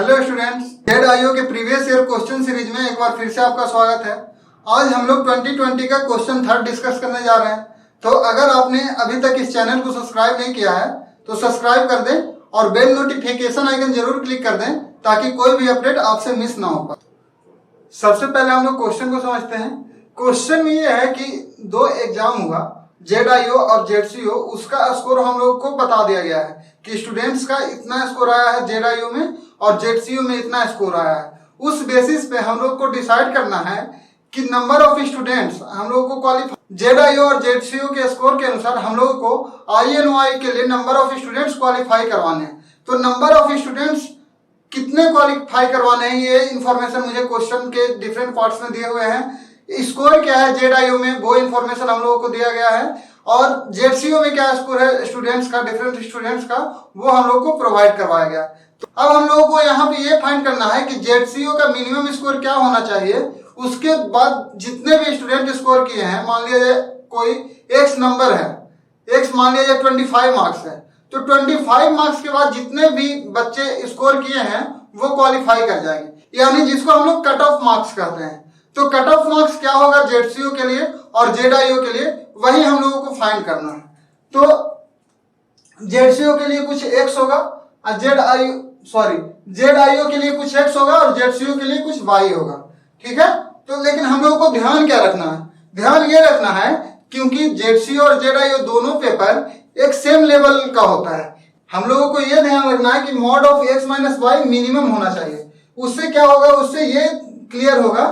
Hello students, जेडआईओ के previous year question series में एक बार फिर से आपका स्वागत है। आज हम लोग 2020 का क्वेश्चन थर्ड डिस्कस करने जा रहे हैं। तो अगर आपने अभी तक इस चैनल को सब्सक्राइब नहीं किया है तो सब्सक्राइब कर दें और बेल नोटिफिकेशन आइकन जरूर क्लिक कर दें ताकि कोई भी अपडेट आपसे मिस ना हो पाए। सबसे पहले हम लोग क्वेश्चन को समझते हैं। क्वेश्चन में ये है कि दो एग्जाम हुआ, जेडआईओ और जेडसीओ, उसका स्कोर हम लोग को बता दिया गया है कि स्टूडेंट्स का इतना स्कोर आया है जेडआईओ में और जेडसीओ में इतना स्कोर आया है। उस बेसिस पे हम लोग को डिसाइड करना है कि नंबर ऑफ स्टूडेंट्स हम लोग को क्वालिफाई, जेडआईओ और जेडसीओ के स्कोर के अनुसार हम लोग को आईएनओआई के लिए नंबर ऑफ स्टूडेंट्स क्वालिफाई करवाने हैं। तो नंबर ऑफ स्टूडेंट्स कितने क्वालिफाई करवाने हैं ये इन्फॉर्मेशन मुझे क्वेश्चन के डिफरेंट पार्ट्स में दिए हुए हैं। स्कोर क्या है जेडआईओ में वो इन्फॉर्मेशन हम लोगों को दिया गया है और जेडसीओ में क्या स्कोर है स्टूडेंट्स का, डिफरेंट स्टूडेंट्स का, वो हम लोग को प्रोवाइड करवाया गया। तो अब हम लोगों को यहाँ पे ये फाइंड करना है कि जेडसीओ का मिनिमम स्कोर क्या होना चाहिए। उसके बाद जितने भी स्टूडेंट स्कोर किए हैं, मान लिया कोई एक्स नंबर है, एक्स मान लिया 25 मार्क्स है, तो 25 मार्क्स के बाद जितने भी बच्चे स्कोर किए हैं वो क्वालिफाई कर जाएंगे, यानी जिसको हम लोग कट ऑफ मार्क्स कहते हैं। तो कट ऑफ मार्क्स क्या होगा जेडसीओ के लिए और जेडआईओ के लिए, वही हम लोगों को फाइंड करना है। तो जेडसीओ के लिए कुछ एक्स होगा और जेडआईओ के लिए कुछ एक्स होगा और जेडसीओ के लिए कुछ वाई होगा, ठीक है। तो लेकिन हम लोगों को ध्यान क्या रखना है, ध्यान ये रखना है क्योंकि जेडसीओ और जेडआईओ दोनों पेपर एक सेम लेवल का होता है। हम लोगों को यह ध्यान रखना है कि mod of X minus Y minimum होना चाहिए। उससे क्या होगा, उससे ये क्लियर होगा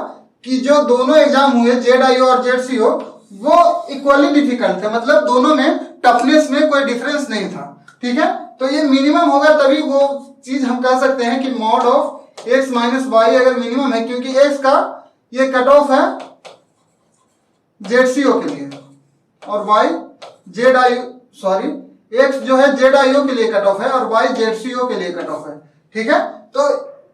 कि जो दोनों एग्जाम हुए जेडआईओ और जेडसीओ वो इक्वली डिफिकल्ट थे, मतलब दोनों में टफनेस में कोई डिफरेंस नहीं था, ठीक है। तो ये मिनिमम होगा तभी वो चीज हम कह सकते हैं कि mod of X minus Y अगर मिनिमम है, क्योंकि एक्स का ये कट ऑफ है जेडसीओ के लिए और वाई एक्स जो है जेडआईओ के लिए कट ऑफ है और वाई जेडसीओ के लिए कट ऑफ है, ठीक है। तो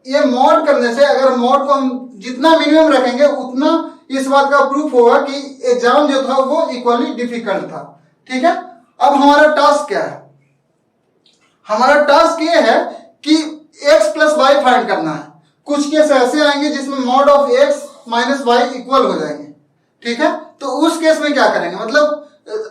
ये मॉड करने से, अगर मॉड को हम जितना मिनिमम रखेंगे उतना इस बात का प्रूफ होगा कि एग्जाम जो था वो इक्वली डिफिकल्ट था, ठीक है। अब हमारा टास्क क्या है, हमारा टास्क ये है कि x प्लस वाई फाइंड करना है। कुछ केस ऐसे आएंगे जिसमें mod of x minus Y equal हो जाएंगे, ठीक है। तो उस केस में क्या करेंगे, मतलब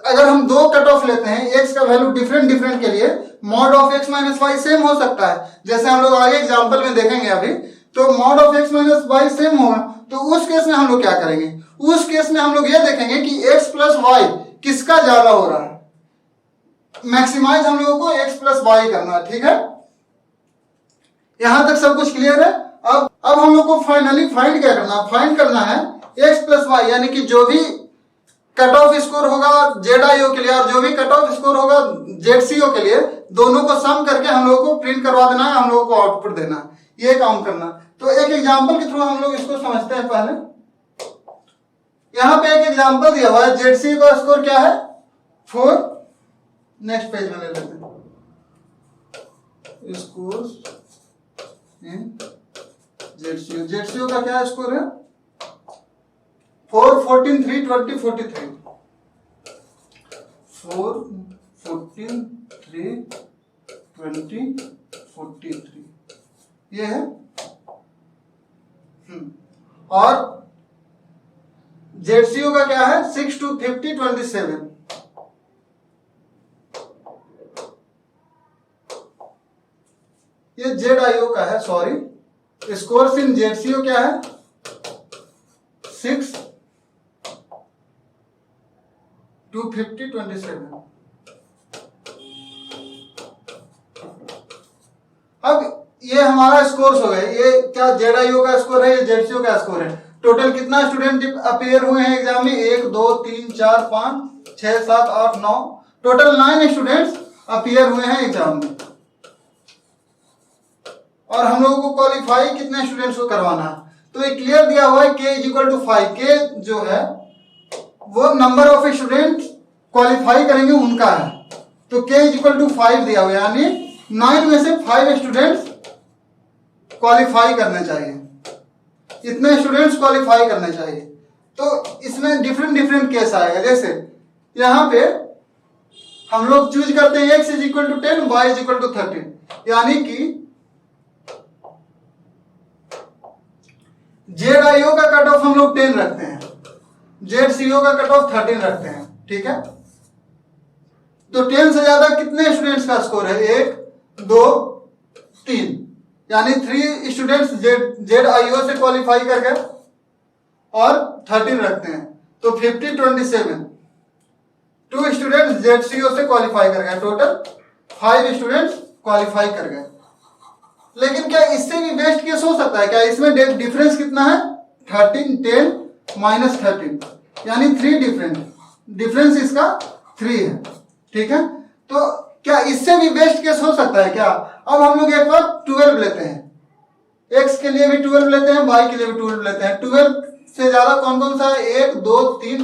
अगर हम दो कट ऑफ लेते हैं, x का वैल्यू डिफरेंट के लिए mod of x minus Y same हो सकता है, जैसे हम लोग आगे एग्जांपल में देखेंगे अभी। तो mod of x minus Y same होगा, तो उस केस में हम लोग क्या करेंगे, उस केस में हम लोग ये देखेंगे कि x प्लस वाई किसका ज्यादा हो रहा है। मैक्सिमाइज हम लोगों को x प्लस वाई करना है, ठीक है। यहां तक सब कुछ क्लियर है। अब हम लोग को फाइनली फाइंड क्या करना है, फाइंड करना है x प्लस वाई, यानी कि जो भी कट ऑफ स्कोर होगा जेडआईओ के लिए और जो भी कट ऑफ स्कोर होगा जेडसीओ के लिए, दोनों को सम करके हम लोगों को प्रिंट करवा देना है, हम लोगों को आउटपुट देना है, ये काम करना। तो एक एग्जांपल के थ्रू हम लोग इसको समझते हैं। पहले यहां पे एक एग्जांपल दिया हुआ है, जेडसीओ का स्कोर क्या है 4, नेक्स्ट पेज में ले लेते हैं, स्कोर इन जेडसीओ का क्या स्कोर है 4, 14, 3, 20, 43, 4, 14, 3, 20, 43 ये है। और जेडसीओ का क्या है 6 to 50, 27। ये जेडआईओ का है, सॉरी, स्कोर्स इन जेडसीओ क्या है 6 to 50, 27। अब ये हमारा स्कोर हो गए, ये क्या जेडआईओ का स्कोर है, ये जेडसीओ का स्कोर है। टोटल कितना स्टूडेंट अपीयर हुए हैं एग्जाम में, 1 2 3 4 5 6 7 8 9, टोटल 9 स्टूडेंट्स अपीयर हुए हैं एग्जाम में। और हम लोगों को क्वालिफाई कितने स्टूडेंट्स को करवाना है, तो ये क्लियर दिया हुआ है k इज इक्वल टू 5। के जो है वो नंबर ऑफ स्टूडेंट क्वालिफाई करेंगे उनका है, तो k इज इक्वल टू 5 दिया हुआ है, यानी 9 में से 5 स्टूडेंट्स क्वालिफाई करने चाहिए, इतने स्टूडेंट्स क्वालिफाई करने चाहिए। तो इसमें डिफरेंट केस आएगा, जैसे यहाँ पे हम लोग चूज करते हैं x is equal to 10, y is equal to 13, यानी कि ZIO का कट ऑफ हम लोग 10 रखते हैं, ZCO का कट ऑफ 13 रखते हैं, ठीक है। तो 10 से ज्यादा कितने स्टूडेंट्स का स्कोर है? 1 2 3, यानी 3 स्टूडेंट्स ZIO से क्वालिफाई कर गए और 13 रखते हैं, तो 50 27। 2 स्टूडेंट्स ZCO से क्वालिफाई कर गए, टोटल 5 स्टूडेंट्स क्वालिफाई कर गए। लेकिन क्या इससे भी बेस्ट केस हो सकता है? क्या इसमें डिफरेंस कितना है? 13 10 माइनस 13, यानी 3 डिफरेंस इसका 3 है, ठीक है। तो क्या इससे भी बेस्ट केस हो सकता है क्या? अब हम लोग एक बार 12 लेते हैं, x के लिए भी 12 लेते हैं, y के लिए भी 12 लेते हैं। 12 से ज्यादा कौन कौन सा है? 1 2 3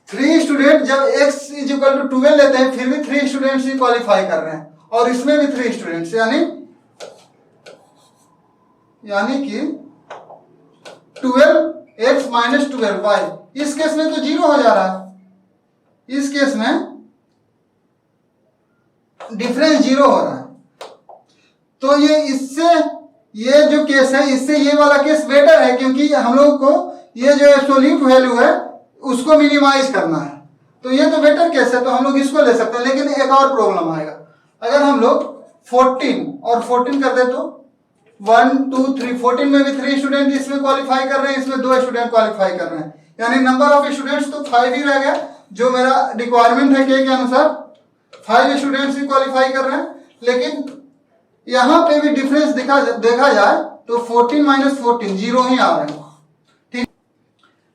3 स्टूडेंट जब x इज इक्वल टू 12 लेते हैं, फिर भी 3 स्टूडेंट्स ही क्वालिफाई कर रहे हैं, और इसमें भी 3 स्टूडेंट्स, यानी कि 12x माइनस 12y। इस केस में तो 0 हो जा रहा है, इस केस में डिफरेंस 0 हो रहा है। तो ये जो केस है, इससे ये वाला केस बेटर है, क्योंकि हम लोग को ये जो एब्सोल्यूट वैल्यू है उसको मिनिमाइज करना है। तो ये तो बेटर केस है, तो हम लोग इसको ले सकते हैं। लेकिन एक और प्रॉब्लम आएगा, अगर हम लोग 14 और 14 कर दे तो 1 2 3, 14 में भी 3 स्टूडेंट इसमें क्वालिफाई कर रहे हैं, इसमें 2 स्टूडेंट क्वालिफाई कर रहे हैं, यानी नंबर ऑफ स्टूडेंट्स तो 5 ही रह गया। जो मेरा रिक्वायरमेंट है के अनुसार 5 स्टूडेंट्स ही क्वालिफाई कर रहे हैं। लेकिन यहां पे भी डिफरेंस देखा जाए तो 14 माइनस 14 0 ही आ रहे हैं, ठीक।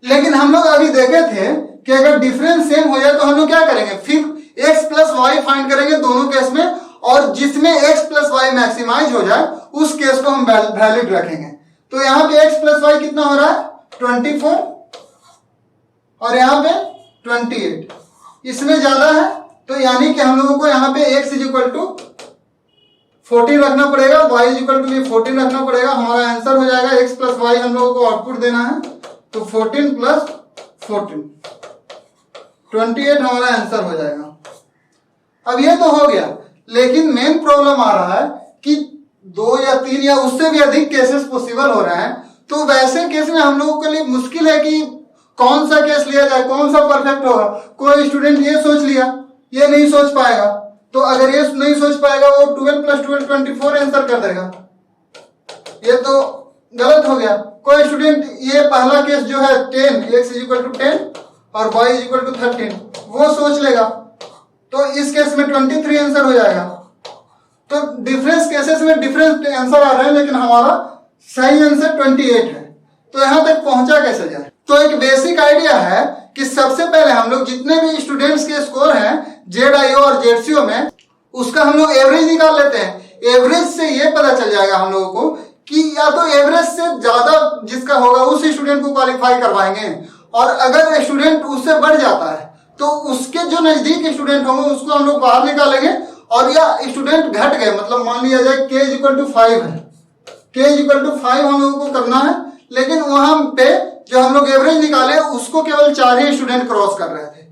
लेकिन हम लोग अभी देखे थे कि अगर डिफरेंस सेम हो जाए तो हम लोग क्या करेंगे? फिर x प्लस वाई फाइंड करेंगे दोनों केस में, और जिसमें x प्लस वाई मैक्सिमाइज हो जाए उस केस को हम वैलिड रखेंगे। तो यहाँ पे x प्लस वाई कितना हो रहा है? 24, और यहाँ पे 28, इसमें ज्यादा है, तो यानी कि हम लोगों को यहाँ पे x इज इक्वल टू 14 रखना पड़ेगा, y इज इक्वल टू 14 रखना पड़ेगा। हमारा आंसर हो जाएगा x प्लस वाई, हम लोगों को आउटपुट देना है, तो 14 प्लस 14 28 हमारा आंसर हो जाएगा। अब ये तो हो गया, लेकिन मेन प्रॉब्लम आ रहा है कि 2 या 3 या उससे भी अधिक केसेस पॉसिबल हो रहे हैं। तो वैसे केस में हम लोगों के लिए मुश्किल है कि कौन सा केस लिया जाए, कौन सा परफेक्ट होगा। कोई स्टूडेंट ये सोच लिया, ये नहीं सोच पाएगा, तो अगर ये नहीं सोच पाएगा वो 12 प्लस 12 24 आंसर कर देगा, ये तो गलत हो गया। कोई स्टूडेंट ये पहला केस जो है 10 x इज इक्वल टू 10 और y इज इक्वल टू 13 वो सोच लेगा, तो इस केस में 23 आंसर हो जाएगा। तो डिफरेंस केसेस में डिफरेंस आंसर आ रहे हैं, लेकिन हमारा सही आंसर 28 है। तो यहां तक पहुंचा कैसे जाए? तो एक बेसिक आइडिया है कि सबसे पहले हम लोग जितने भी स्टूडेंट्स के स्कोर हैं ZIO और ZCO में, उसका हम लोग एवरेज निकाल लेते हैं। एवरेज से ये पता चल जाएगा हम लोगों को कि या तो एवरेज से ज्यादा जिसका होगा उस स्टूडेंट को क्वालिफाई करवाएंगे, और अगर स्टूडेंट उससे बढ़ जाता है तो उसके जो नजदीक स्टूडेंट होंगे उसको हम लोग बाहर निकालेंगे। और या स्टूडेंट घट गए, मतलब मान लिया जाए k इक्वल टू 5 है, k इक्वल टू 5 हम लोगों को करना है, लेकिन वहां पे जो हम लोग एवरेज निकाले उसको केवल 4 ही स्टूडेंट क्रॉस कर रहे थे,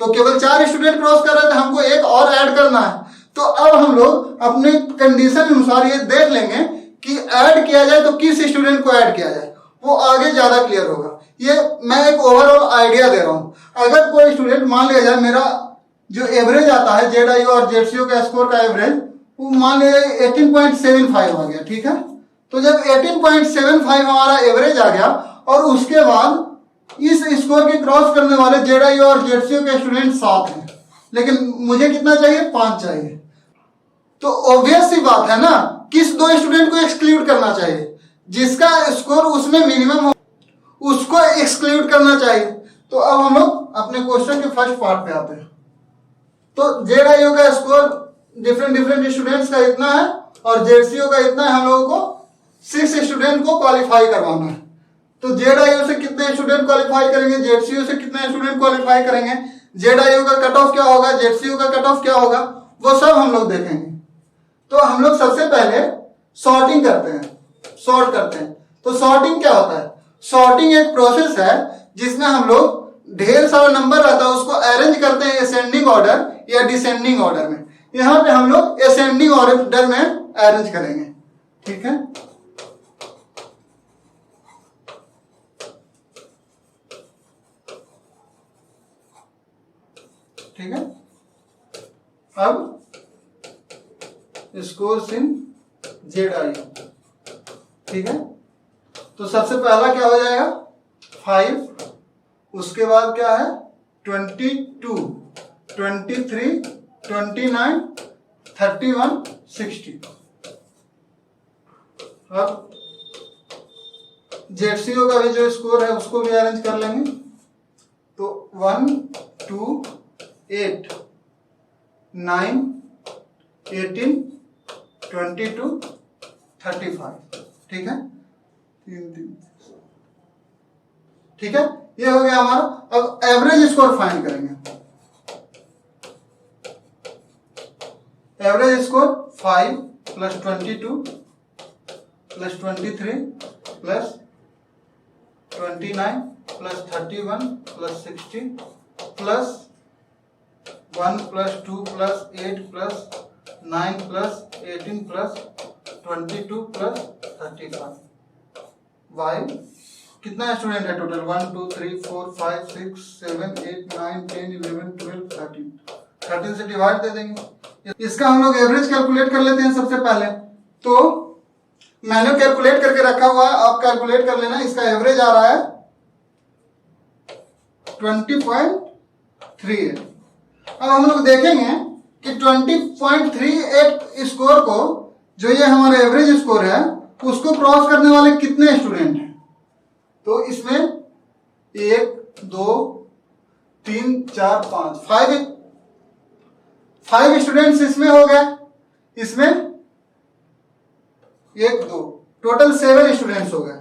तो केवल 4 स्टूडेंट क्रॉस कर रहे थे, हमको एक और ऐड करना है। तो अब हम लोग अपने कंडीशन अनुसार ये देख लेंगे कि ऐड किया जाए तो किस स्टूडेंट को ऐड किया जाए, वो आगे ज्यादा क्लियर होगा। ये मैं एक ओवरऑल आइडिया दे रहा हूं। अगर कोई स्टूडेंट मान लिया जाए मेरा जो एवरेज आता है ZIO और ZCO का स्कोर का एवरेज, वो मान लिया 18.75 आ गया, ठीक है। तो जब 18.75 हमारा एवरेज आ गया और उसके बाद इस स्कोर के क्रॉस करने वाले ZIO और ZCO के स्टूडेंट 7 हैं, लेकिन मुझे कितना चाहिए? 5 चाहिए। तो ऑब्वियस सी बात है ना, किस 2 स्टूडेंट को एक्सक्लूड करना चाहिए? जिसका स्कोर उसमें मिनिमम हो उसको एक्सक्लूड करना चाहिए। तो अब हम लोग अपने क्वेश्चन के फर्स्ट पार्ट पे आते हैं। तो ZIO का स्कोर डिफरेंट स्टूडेंट्स का इतना है और ZCO का इतना है, हम लोगों को 6 स्टूडेंट को क्वालिफाई करवाना है। तो ZIO से कितने स्टूडेंट क्वालिफाई करेंगे, ZCO से कितने स्टूडेंट क्वालिफाई करेंगे, ZIO का कट ऑफ क्या होगा, ZCO का कट ऑफ क्या होगा, वो सब हम लोग देखेंगे। तो हम लोग सबसे पहले सॉर्टिंग करते हैं, सॉर्ट करते हैं। तो सॉर्टिंग क्या होता है? सॉर्टिंग एक प्रोसेस है जिसमें हम लोग ढेर सारा नंबर रहता है उसको अरेंज करते हैं असेंडिंग ऑर्डर या डिसेंडिंग ऑर्डर में। यहां पे हम लोग असेंडिंग ऑर्डर में अरेंज करेंगे, ठीक है। ठीक है। अब स्कोर्स इन ZIO, ठीक है। तो सबसे पहला क्या हो जाएगा 5, उसके बाद क्या है 22, 23, 29, 31, 60। अब ZCO का भी जो स्कोर है उसको भी अरेंज कर लेंगे। तो 1, 2, 8, 9, 18, 22, 35, ठीक है। 3, ठीक है, ये हो गया हमारा। अब एवरेज स्कोर फाइंड करेंगे। Average score 5 plus 22 plus 23 plus 29 plus 31 plus 60 plus 1 plus 2 plus 8 plus 9 plus 18 plus 22 plus 35। वाई कितना स्टूडेंट है टोटल 1 2 3 4 5 6 7 8 9 10 11 12 13 से डिवाइड दे देंगे। इसका हम लोग एवरेज कैलकुलेट कर लेते हैं सबसे पहले। तो मैंने कैलकुलेट करके रखा हुआ है, आप कैलकुलेट कर लेना। इसका एवरेज आ रहा है 20.38। अब हम लोग देखेंगे कि 20.38 स्कोर को, जो ये हमारा एवरेज स्कोर है, उसको क्रॉस करने वाले कितने स्टूडेंट हैं। तो इसमें 1 2 3 4 5 5 स्टूडेंट्स इसमें हो गए। इसमें 1 2 टोटल 7 स्टूडेंट्स हो गए।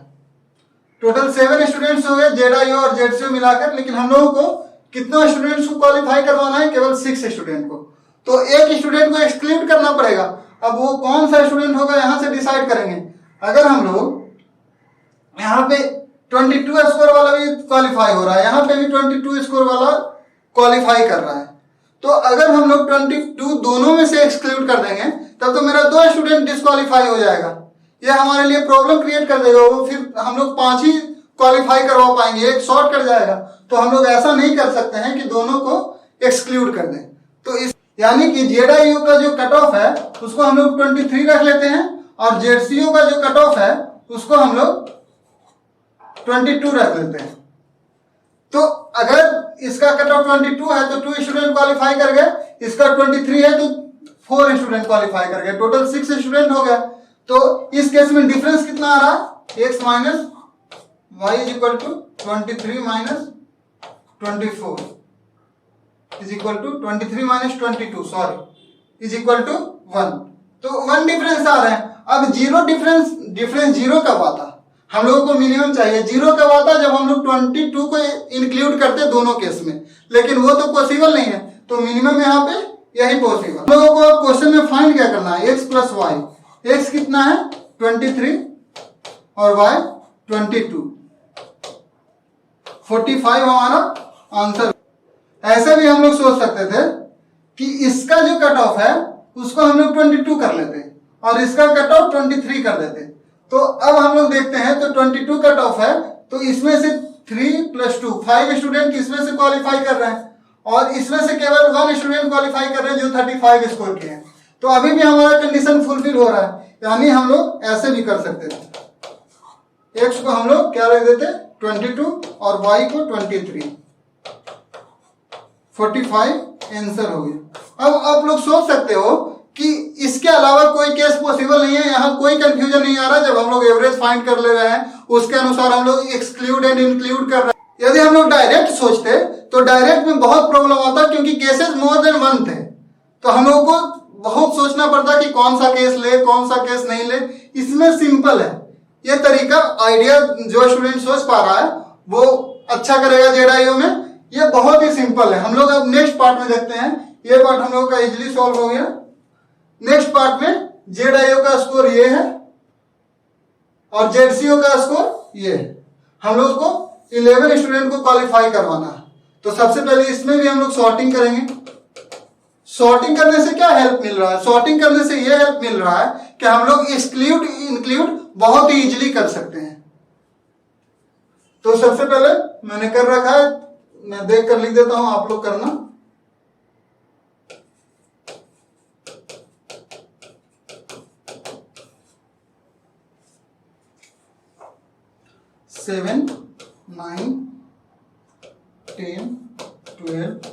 टोटल 7 स्टूडेंट्स हो गए ZIO और ZCO मिलाकर। लेकिन हम लोगों को कितना स्टूडेंट्स को क्वालिफाई करवाना है, केवल 6 स्टूडेंट को। तो एक स्टूडेंट को एक्सक्लूड करना पड़ेगा। अब वो कौन सा स्टूडेंट होगा यहां से डिसाइड करेंगे। अगर हम लोग यहाँ पे 22 स्कोर वाला भी क्वालिफाई हो रहा है, यहाँ पे भी 22 स्कोर वाला क्वालिफाई कर रहा है, तो अगर हम लोग 22 दोनों में से एक्सक्लूड कर देंगे तब तो मेरा 2 स्टूडेंट डिस्क्वालीफाई हो जाएगा। ये हमारे लिए प्रॉब्लम क्रिएट कर देगा। वो फिर हम लोग 5 ही क्वालिफाई करवा पाएंगे, एक शॉर्ट कट जाएगा। तो हम लोग ऐसा नहीं कर सकते हैं कि दोनों को एक्सक्लूड कर दें। तो इस यानी कि ZIO का जो कट ऑफ है उसको हम लोग 23 रख लेते हैं और ZCO का जो कट ऑफ है उसको हम लोग 22 रख लेते हैं। तो अगर इसका कट ऑफ 22 है तो 2 स्टूडेंट क्वालिफाई कर गए, इसका 23 है तो 4 स्टूडेंट क्वालिफाई कर गए, टोटल 6 स्टूडेंट हो गया। तो इस केस में डिफरेंस कितना आ रहा है, x minus Y is equal to 23 minus 24 is equal to 23 minus 22 sorry is equal to 1। तो 1 डिफरेंस आ रहा है। अब जीरो डिफरेंस जीरो कब आता, हम लोगों को मिनिमम चाहिए। जीरो कब आता, जब हम लोग 22 को इंक्लूड करते दोनों केस में, लेकिन वो तो पॉसिबल नहीं है। तो मिनिमम यहाँ पे यही पॉसिबल। हम लोगों को अब क्वेश्चन में फाइंड क्या करना है, x प्लस वाई। x कितना है 23 और y 22, 45 हमारा आंसर। ऐसे भी हम लोग सोच सकते थे कि इसका जो कट ऑफ है उसको हम लोग 22 कर लेते और इसका कट ऑफ 23 कर देते। तो अब हम लोग देखते हैं, तो 22 कट ऑफ है तो इसमें से 3 प्लस 2 5 स्टूडेंट इसमें से क्वालिफाई कर रहे हैं और इसमें से केवल 1 स्टूडेंट क्वालिफाई कर रहे हैं जो 35 स्कोर के हैं। तो अभी भी हमारा कंडीशन फुलफिल हो रहा है। यानी हम लोग ऐसे भी कर सकते थे, x को हम लोग क्या रख देते 22 और y को 23, 45 आंसर हो गया। अब आप लोग सोच सकते हो कि इसके अलावा कोई केस पॉसिबल नहीं है, यहाँ कोई कंफ्यूजन नहीं आ रहा। जब हम लोग एवरेज फाइंड कर ले रहे हैं उसके अनुसार हम लोग एक्सक्लूड एंड इंक्लूड कर रहे हैं। यदि हम लोग डायरेक्ट सोचते तो डायरेक्ट में बहुत प्रॉब्लम आता क्योंकि केसेस मोर देन 1 थे। तो हम लोग को बहुत सोचना पड़ता कि कौन सा केस ले कौन सा केस नहीं ले। इसमें सिंपल है ये तरीका। आइडिया जो स्टूडेंट सोच पा रहा है वो अच्छा करेगा ZIO में। ये बहुत ही सिंपल है। हम लोग अब नेक्स्ट पार्ट में देखते हैं। ये पार्ट हम लोग का इजीली सॉल्व हो गया। नेक्स्ट पार्ट में ZIO का स्कोर ये है और ZCO का स्कोर ये है। हम लोग को 11 स्टूडेंट को क्वालिफाई करवाना है। तो सबसे पहले इसमें भी हम लोग सॉर्टिंग करेंगे। सॉर्टिंग करने से क्या हेल्प मिल रहा है, सॉर्टिंग करने से ये हेल्प मिल रहा है कि हम लोग एक्सक्लूड इंक्लूड बहुत ही इजीली कर सकते हैं। तो सबसे पहले मैंने कर रखा है, मैं देख कर लिख देता हूं, आप लोग करना। 7 9 10 12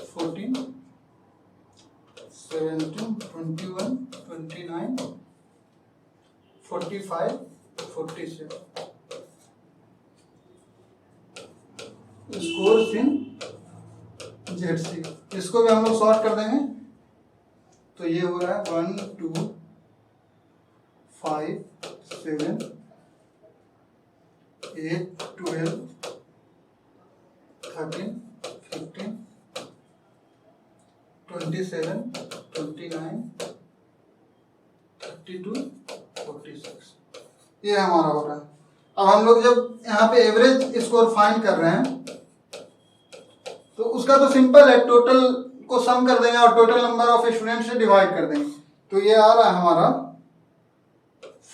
14 17 21 29 45 46 स्कोर्स इन जेडसी। इसको भी हम लोग सॉर्ट कर देंगे। तो ये हो रहा है 1 2 5 7 8 12 13 15 27 29 32 46 ये हमारा हो रहा है। अब हम लोग जब यहाँ पे एवरेज स्कोर फाइंड कर रहे हैं तो उसका तो सिंपल है, टोटल को सम कर देंगे और टोटल नंबर ऑफ स्टूडेंट से डिवाइड कर देंगे। तो ये आ रहा है हमारा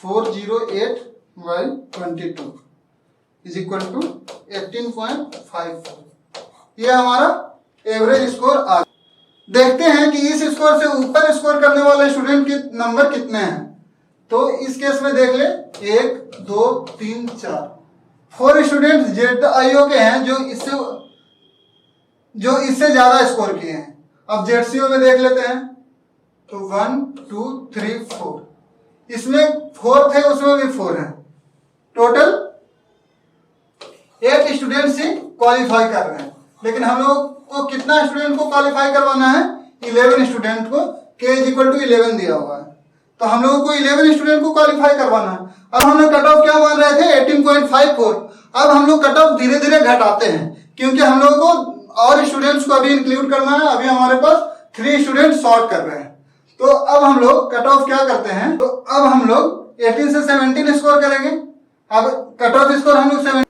408/22 इज इक्वल टू 18.54। ये हमारा एवरेज स्कोर आ। देखते हैं कि इस स्कोर से ऊपर स्कोर करने वाले स्टूडेंट के नंबर कितने हैं। तो इस केस में देख ले 1 2 3 4 4 स्टूडेंट ZIO के हैं जो इससे ज्यादा स्कोर किए हैं। अब ZCO में देख लेते हैं तो 1 2 3 4 इसमें 4 थे, उसमें भी 4 है। टोटल 8 स्टूडेंट ही क्वालिफाई कर रहे हैं, लेकिन हम लोग को कितना स्टूडेंट को क्वालिफाई करवाना है? 11 स्टूडेंट को। K = 11 दिया हुआ है, तो हम लोगों को 11 स्टूडेंट को क्वालिफाई करवाना है। अब हम लोग कट ऑफ क्या मान रहे थे? 18.54। अब हम लोग कट ऑफ धीरे धीरे घटाते हैं, क्योंकि हम लोगों को और स्टूडेंट्स को अभी इंक्लूड करना है। अभी हमारे पास 3 स्टूडेंट सॉर्ट कर रहे हैं। तो अब हम लोग कट ऑफ क्या करते हैं? तो अब हम लोग 18 से 17 स्कोर करेंगे। अब कट ऑफ स्कोर हम लोग 7,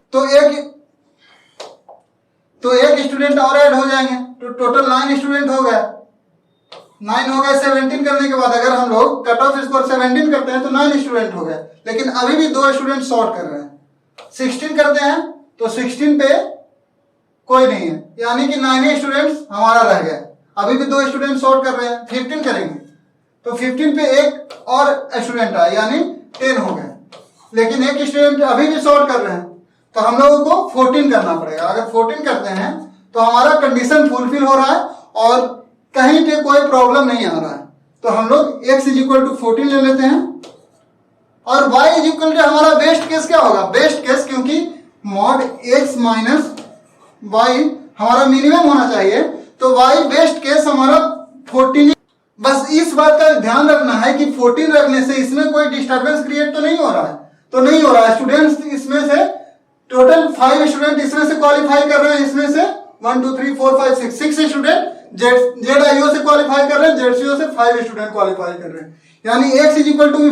तो एक स्टूडेंट और ऐड हो जाएंगे, तो टोटल 9 स्टूडेंट हो गए। 9 हो गए। 17 करने के बाद अगर हम लोग कट ऑफ स्कोर 17 करते हैं तो 9 स्टूडेंट हो गए, लेकिन अभी भी 2 स्टूडेंट सॉर्ट कर रहे हैं। 16 करते हैं तो 16 पे कोई नहीं है, यानी कि 9 स्टूडेंट्स हमारा रह गए। अभी भी 2 स्टूडेंट सॉर्ट कर रहे हैं। 15 करेंगे तो 15 पे एक और स्टूडेंट आया, यानी 10 हो गए, लेकिन एक स्टूडेंट अभी भी सॉर्ट कर रहे हैं। तो हम लोगों को 14 करना पड़ेगा। अगर 14 करते हैं तो हमारा कंडीशन फुलफिल हो रहा है और कहीं पे कोई प्रॉब्लम नहीं आ रहा है। तो हम लोग x = 14 ले लेते हैं और y = हमारा बेस्ट केस क्या होगा? बेस्ट केस, क्योंकि mod x माइनस y हमारा मिनिमम होना चाहिए, तो y बेस्ट केस हमारा 14। बस इस बात का ध्यान रखना है कि 14 रखने से इसमें कोई डिस्टर्बेंस क्रिएट तो नहीं हो रहा है। तो नहीं हो रहा है। स्टूडेंट्स इसमें से टोटल 5 स्टूडेंट इसमें से क्वालिफाई कर रहे हैं। इसमें से 1 2 3 4 5 6 स्टूडेंट ZIO से क्वालिफाई कर रहे हैं, ZCO से 5 स्टूडेंट क्वालिफाई कर रहे हैं। यानी x =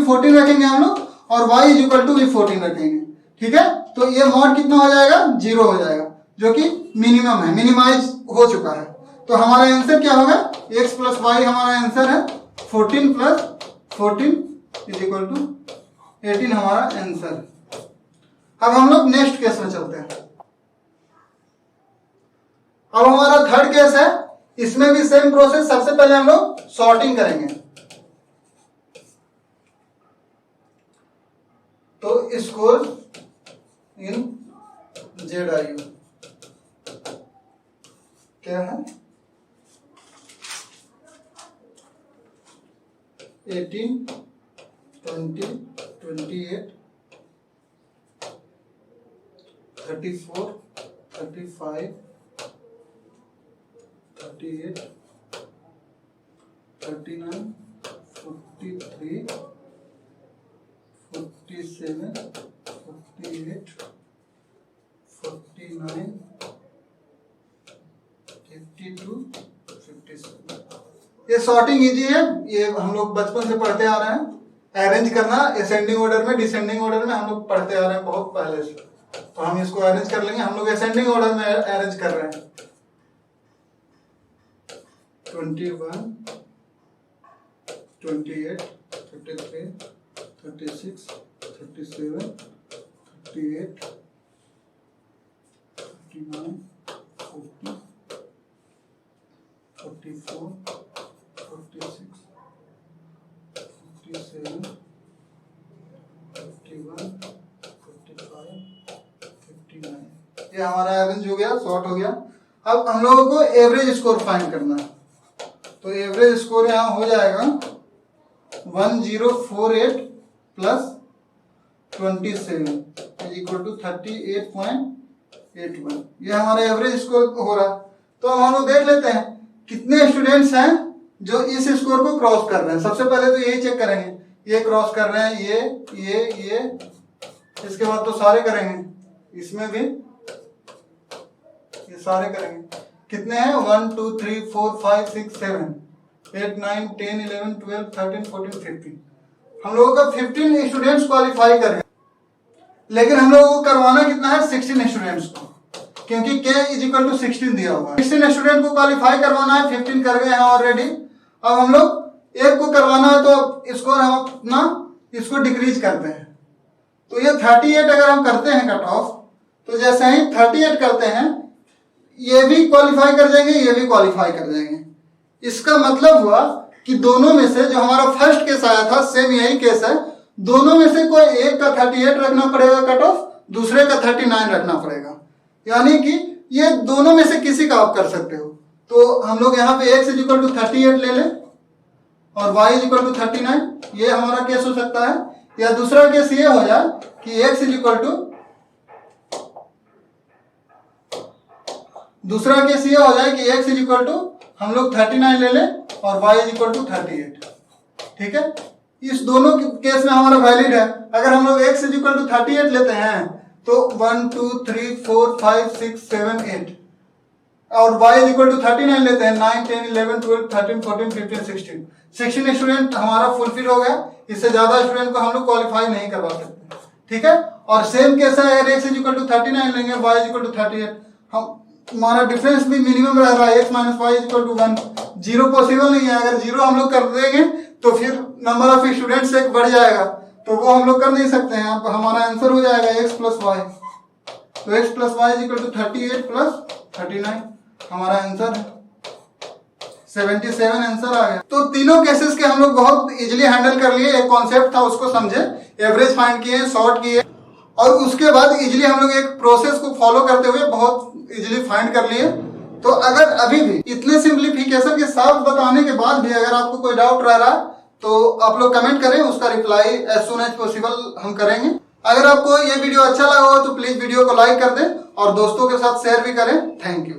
14 रखेंगे हम लोग और y = 14 रखेंगे। ठीक है, तो ये मॉड कितना हो जाएगा? 0 हो जाएगा, जो कि मिनिमम है, मिनिमाइज हो चुका है। तो हमारा आंसर क्या होगा? x + y हमारा आंसर है 14 + 14 = 18 हमारा आंसर। अब हम लोग नेक्स्ट केस में चलते हैं। अब हमारा थर्ड केस है। इसमें भी सेम प्रोसेस। सबसे पहले हम लोग सॉर्टिंग करेंगे। तो स्कोर इन ZIO क्या है? 18 20 28 34 35 38 39 43 47 48 49 52 57। ये सॉर्टिंग इजी है, ये हम लोग बचपन से पढ़ते आ रहे हैं। अरेंज करना असेंडिंग ऑर्डर में, डिसेंडिंग ऑर्डर में हम लोग पढ़ते आ रहे हैं बहुत पहले से। तो हम इसको अरेंज कर लेंगे। हम लोग असेंडिंग ऑर्डर में अरेंज कर रहे हैं। 21 28 33 36 37 38 39 40 44 46 47 51 55 ये हमारा अरेंज हो गया, सॉर्ट हो गया। अब हम लोगों को एवरेज स्कोर फाइंड करना है। तो एवरेज स्कोर यहाँ हो जाएगा 1048 प्लस 27 इक्वल टू 38.81। ये हमारा एवरेज स्कोर हो रहा है। तो हम लोग देख लेते हैं कितने स्टूडेंट्स हैं जो इस स्कोर को क्रॉस कर रहे हैं। सबसे पहले तो यही चेक करेंगे, ये क्रॉस कर रहे हैं, ये इसके बाद तो सारे करेंगे, इसमें भी ये सारे करेंगे। कितने हैं? 1 2 3 4 5 6 7 8 9 10 11 12 13 14 15। हम लोगों का 15 स्टूडेंट्स क्वालिफाई कर गए, लेकिन हम लोगों को करवाना कितना है? 16 स्टूडेंट्स को, क्योंकि k इज इक्वल टू 16 दिया हुआ है। 16 स्टूडेंट को क्वालिफाई करवाना है, 15 कर गए हैं ऑलरेडी। अब हम लोग एक को करवाना है, तो इसको हम अपना इसको डिक्रीज करते हैं। तो ये 38 अगर हम करते हैं कट ऑफ, तो जैसे ही 38 करते हैं ये भी क्वालिफाई कर जाएंगे, ये भी क्वालिफाई कर जाएंगे। इसका मतलब हुआ कि दोनों में से जो हमारा फर्स्ट केस आया था, सेम यही केस है, दोनों में से कोई एक का 38 रखना पड़ेगा कट ऑफ, दूसरे का 39 रखना पड़ेगा। यानी कि ये दोनों में से किसी का आप कर सकते हो। तो हम लोग यहाँ पे x इज इक्वल टू 38 ले लें और y इज इक्वल टू 39, ये हमारा केस हो सकता है। या दूसरा केस ये हो जाए कि x इज इक्वल टू, दूसरा केस ये हो जाए कि x इज इक्वल टू हम लोग 39 ले लें और y इज इक्वल टू 38। ठीक है, इस दोनों केस में हमारा वैलिड है। अगर हम लोग x इज इक्वल टू 38 लेते हैं तो 1 2 3 4 5 6 7 8 और y इज इक्वल टू 39 लेते हैं 9 10 11 12 13 14 15 16। 16 स्टूडेंट हमारा फुलफिल हो गया। इससे ज्यादा स्टूडेंट को हम लोग क्वालिफाई नहीं करवा सकते। ठीक है, और सेम केस है, अगर x इज इक्वल टू 39 लेंगे, y इज इक्वल टू 38, हमारा डिफरेंस भी मिनिमम रह रहा है, x minus Y is equal to 1। Zero possible नहीं है। अगर जीरो हम लोग कर देंगे तो फिर नंबर ऑफ स्टूडेंट्स एक बढ़ जाएगा, तो वो हम लोग कर नहीं सकते हैं। अब हमारा आंसर हो जाएगा x प्लस वाई। तो x plus y is equal to 38 plus 39 हमारा आंसर है। 77 आंसर आ गया। तो तीनों केसेस के हम लोग बहुत इजीली हैंडल कर लिए। एक कॉन्सेप्ट था उसको समझे, एवरेज फाइंड किए, सॉर्ट किए, और उसके बाद इजीली हम लोग एक प्रोसेस को फॉलो करते हुए बहुत इजीली फाइंड कर लिए। तो अगर अभी भी इतने सिंप्लीफिकेशन के साथ बताने के बाद भी अगर आपको कोई डाउट रह रहा है तो आप लोग कमेंट करें, उसका reply as soon as possible हम करेंगे। अगर आपको ये वीडियो अच्छा लगा हो तो प्लीज वीडियो को लाइक कर दें और दोस्तों के साथ शेयर भी करें। Thank you.